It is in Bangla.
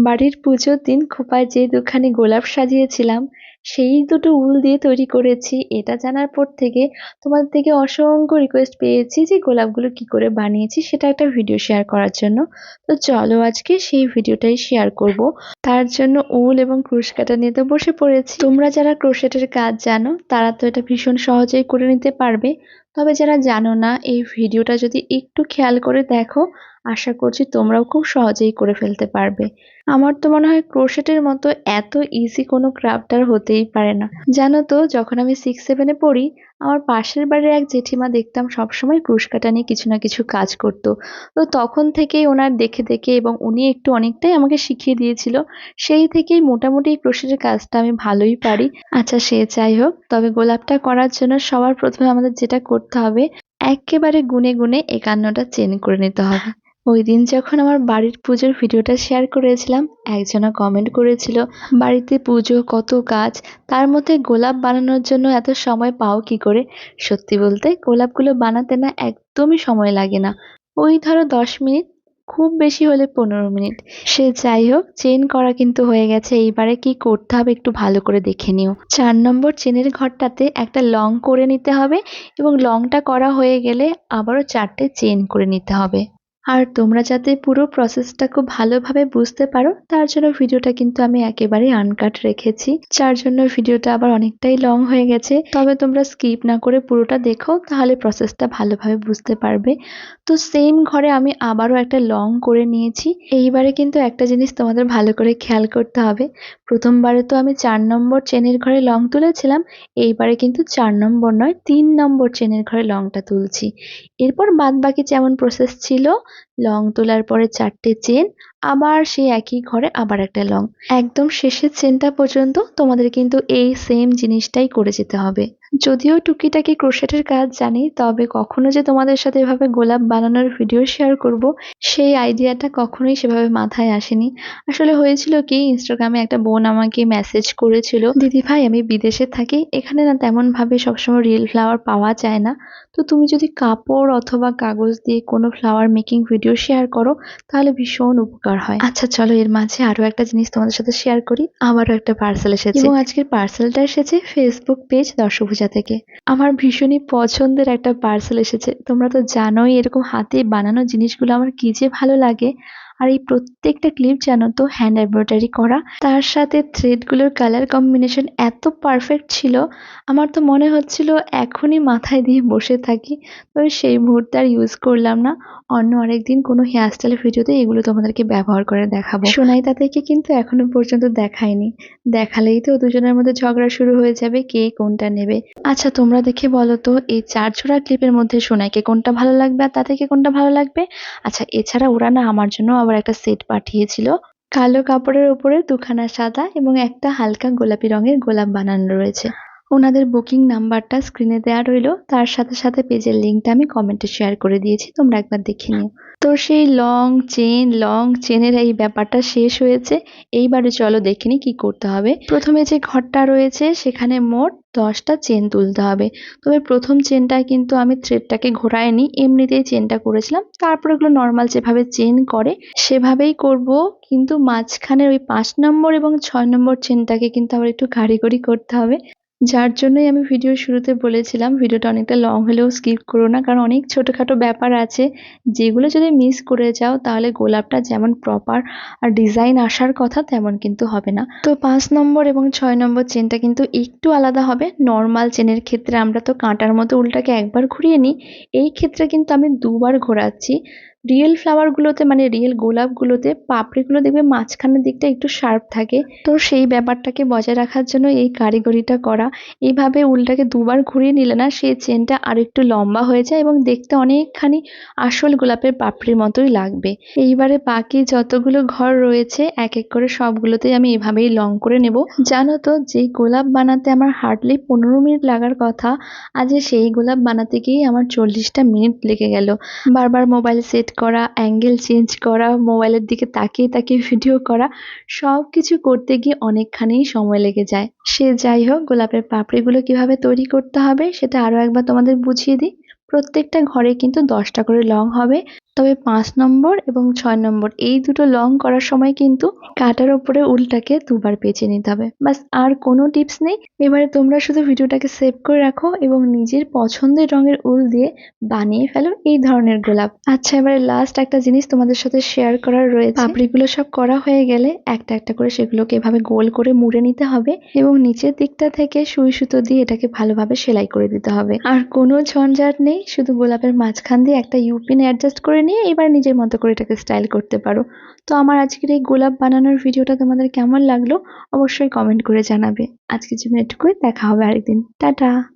বাড়ির পুজোর দিন খোঁপায় যে দুখানি গোলাপ সাজিয়েছিলাম সেই দুটো উল দিয়ে তৈরি করেছি, এটা জানার পর থেকে তোমাদের থেকে অসংখ্য রিকোয়েস্ট পেয়েছি যে গোলাপগুলো কি করে বানিয়েছি সেটা একটা ভিডিও শেয়ার করার জন্য। তো চলো আজকে সেই ভিডিওটাই শেয়ার করব। তার জন্য উল এবং ক্রুশ কাটা নিয়ে তো বসে পড়েছি। তোমরা যারা ক্রোশেটের কাজ জানো তারা তো এটা ভীষণ সহজেই করে নিতে পারবে, তবে যারা জানো না এই ভিডিওটা যদি একটু খেয়াল করে দেখো আশা করছি তোমরাও খুব সহজেই করে ফেলতে পারবে। আমার তো মনে হয় ক্রোশেটের মতো এত ইজি কোনো ক্রাফট আর হতেই পারে না। জানো তো, যখন আমি 6-7-এ পড়ি আমার পাশের বাড়ির এক জেঠিমা দেখতাম সবসময় ক্রুশ কাটা নিয়ে কিছু না কিছু কাজ করতো। তো তখন থেকেই ওনার দেখে দেখে এবং উনি একটু অনেকটাই আমাকে শিখিয়ে দিয়েছিল, সেই থেকেই মোটামুটি এই ক্রোশেটের কাজটা আমি ভালোই পারি। আচ্ছা সে যাই হোক, তবে গোলাপটা করার জন্য সবার প্রথমে আমাদের যেটা করতে হবে, একেবারে গুনে গুনে 51টা চেন করে নিতে হবে। ওই দিন যখন আমার বাড়ির পুজোর ভিডিওটা শেয়ার করেছিলাম, একজনা কমেন্ট করেছিল বাড়িতে পুজো কত কাজ, তার মধ্যে গোলাপ বানানোর জন্য এত সময় পাও কি করে। সত্যি বলতে গোলাপগুলো বানাতে না একদমই সময় লাগে না, ওই ধরো 10 মিনিট, খুব বেশি হলে 15 মিনিট। সে যাই হোক, চেন করা কিন্তু হয়ে গেছে। এইবারে কি করতে হবে একটু ভালো করে দেখে নিও। 4 নম্বর চেনের ঘরটাতে একটা লং করে নিতে হবে এবং লংটা করা হয়ে গেলে আবারও 4টে চেন করে নিতে হবে। আর তোমরা যাতে পুরো প্রসেসটা খুব ভালোভাবে বুঝতে পারো তার জন্য ভিডিওটা কিন্তু আমি একেবারে আনকাট রেখেছি, যার জন্য ভিডিওটা আবার অনেকটাই লং হয়ে গেছে। তবে তোমরা স্কিপ না করে পুরোটা দেখো, তাহলে প্রসেসটা ভালোভাবে বুঝতে পারবে। তো সেম ঘরে আমি আবারও একটা লং করে নিয়েছি। এইবারে কিন্তু একটা জিনিস তোমাদের ভালো করে খেয়াল করতে হবে, প্রথমবারে তো আমি 4 নম্বর চেনের ঘরে লং তুলেছিলাম, এইবারে কিন্তু 4 নম্বর নয় 3 নম্বর চেনের ঘরে লংটা তুলছি। এরপর বাদবাকি যেমন প্রসেস ছিল, লং তোলার পরে 4টে চেন, আবার সেই একই ঘরে আবার একটা লং, একদম শেষের চেনটা পর্যন্ত তোমাদের কিন্তু এই সেম জিনিসটাই করে যেতে হবে। যদিও টুকিটাকি ক্রোশেটের কাজ জানি, তবে কখনো যে তোমাদের সাথে এভাবে গোলাপ বানানোর ভিডিও শেয়ার করব সেই আইডিয়াটা কখনোই সেভাবে মাথায় আসেনি। আসলে হয়েছিল কি, ইনস্টাগ্রামে একটা বোন আমাকে মেসেজ করেছিল, দিদি ভাই আমি বিদেশে থাকি, এখানে না তেমন ভাবে সবসময় রিয়েল ফ্লাওয়ার পাওয়া যায় না, তো তুমি যদি কাপড় অথবা কাগজ দিয়ে কোনো ফ্লাওয়ার মেকিং ভিডিও শেয়ার করো তাহলে ভীষণ উপকার হয়। আচ্ছা চলো, এর মাঝে আরো একটা জিনিস তোমাদের সাথে শেয়ার করি। আমারও একটা পার্সেল এসেছে এবং আজকের পার্সেলটা এসেছে ফেসবুক পেজ দশভুজা থেকে। আমার ভীষণই পছন্দের একটা পার্সেল এসেছে। তোমরা তো জানোই এরকম হাতে বানানো জিনিসগুলো আমার কি যে ভালো লাগে। আর এই প্রত্যেকটা ক্লিপ জানো তো হ্যান্ড এমব্রয়ডারি করা, তার সাথে থ্রেডগুলোর কালার কম্বিনেশন এত পারফেক্ট ছিল, আমার তো মনে হচ্ছিল এখনই মাথায় দিয়ে বসে থাকি। তবে সেই মুহূর্তে আর ইউজ করলাম না, অন্য আরেকদিন কোনো হেয়ারস্টাইল ভিডিওতে এগুলো তোমাদেরকে ব্যবহার করে দেখাবো। সোনাইতা থেকে কিন্তু এখনো পর্যন্ত দেখায়নি, দেখালেই তো দুজনের মধ্যে ঝগড়া শুরু হয়ে যাবে কে কোনটা নেবে। আচ্ছা তোমরা দেখে বলো তো, এই 4 জোড়া ক্লিপের মধ্যে সোনাইকে কোনটা ভালো লাগবে আর তা থেকে কোনটা ভালো লাগবে। আচ্ছা এছাড়া ওরা না আমার জন্য আবার একটা সেট পাঠিয়েছিল, কালো কাপড়ের উপরে দুখানা সাদা এবং একটা হালকা গোলাপি রঙের গোলাপ বানানো রয়েছে। ওনাদের বুকিং নাম্বারটা স্ক্রিনে দেওয়া রইলো, তার সাথে সাথে পেজের লিঙ্কটা আমি কমেন্টে শেয়ার করে দিয়েছি, তোমরা একবার দেখে নিও। তো সেই লং চেনের এই ব্যাপারটা শেষ হয়েছে। এইবারে চলো দেখে নি কি করতে হবে। প্রথমে যে ঘরটা রয়েছে সেখানে মোট 10টা চেন তুলতে হবে। তবে প্রথম চেনটায় কিন্তু আমি থ্রেডটাকে ঘোরাইনি, এমনিতেই চেনটা করেছিলাম। তারপর এগুলো নর্মাল যেভাবে চেন করে সেভাবেই করব, কিন্তু মাঝখানের ওই 5 নম্বর এবং 6 নম্বর চেনটাকে কিন্তু আবার একটু কারিগরি করতে হবে। যার জন্যই আমি ভিডিওর শুরুতে বলেছিলাম ভিডিওটা অনেকটা লং হলেও স্কিপ করো না, কারণ অনেক ছোটখাটো ব্যাপার আছে যেগুলো যদি মিস করে যাও তাহলে গোলাপটা যেমন প্রপার আর ডিজাইন আসার কথা তেমন কিন্তু হবে না। তো 5 নম্বর এবং 6 নম্বর চেনটা কিন্তু একটু আলাদা হবে। নর্মাল চেনের ক্ষেত্রে আমরা তো কাঁটার মতো উল্টাকে একবার ঘুরিয়ে নিই, এই ক্ষেত্রে কিন্তু আমি দুবার ঘোরাচ্ছি। রিয়েল ফ্লাওয়ারগুলোতে মানে রিয়েল গোলাপগুলোতে পাপড়িগুলো দেখবে মাঝখানের দিকটা একটু শার্প থাকে, তো সেই ব্যাপারটাকে বজায় রাখার জন্য এই কারিগরিটা করা। এইভাবে উল্টাকে দুবার ঘুরিয়ে নিলে না সেই চেনটা আর একটু লম্বা হয়ে যায় এবং দেখতে অনেকখানি আসল গোলাপের পাপড়ির মতোই লাগবে। এইবারে বাকি যতগুলো ঘর রয়েছে এক এক করে সবগুলোতেই আমি এভাবেই লং করে নেব। জানো তো, যেই গোলাপ বানাতে আমার হার্ডলি 15 মিনিট লাগার কথা, আজ সেই গোলাপ বানাতে গিয়ে আমার 40টা মিনিট লেগে গেল। বারবার মোবাইল সেট করা, অ্যাঙ্গেল চেঞ্জ করা, মোবাইলের দিকে তাকিয়ে তাকিয়ে ভিডিও করা, সব কিছু করতে গিয়ে অনেকখানি সময় লেগে যায়। সে যাই হোক, গোলাপের পাপড়িগুলো কিভাবে তৈরি করতে হবে সেটা আরো একবার তোমাদের বুঝিয়ে দিই। প্রত্যেকটা ঘরে কিন্তু 10টা করে লং হবে, তবে 5 নম্বর এবং 6 নম্বর এই দুটো লং করার সময় কিন্তু কাটার উপরে উলটাকে দুবার পেঁচে নিতে হবে। বাস, আর কোনো টিপস নেই। এবারে তোমরা শুধু ভিডিওটাকে সেভ করে রাখো এবং নিজের পছন্দের রঙের উল দিয়ে বানিয়ে ফেলো এই ধরনের গোলাপ। আচ্ছা, এবারে লাস্ট একটা জিনিস তোমাদের সাথে শেয়ার করার রয়েছে। পাপড়িগুলো সব করা হয়ে গেলে একটা একটা করে সেগুলোকে এভাবে গোল করে মুড়ে নিতে হবে এবং নিচের দিকটা থেকে সুই সুতো দিয়ে এটাকে ভালোভাবে সেলাই করে দিতে হবে। আর কোনো ঝঞ্ঝাট নেই, শুধু গোলাপের মাঝখান দিয়ে একটা ইউপিন অ্যাডজাস্ট করে নিয়ে এবার নিজের মতো করে এটাকে স্টাইল করতে পারো। তো আমার আজকের এই গোলাপ বানানোর ভিডিওটা তোমাদের কেমন লাগলো অবশ্যই কমেন্ট করে জানাবে। আজকের জন্য এটুকুই, দেখা হবে আরেকদিন। টাটা।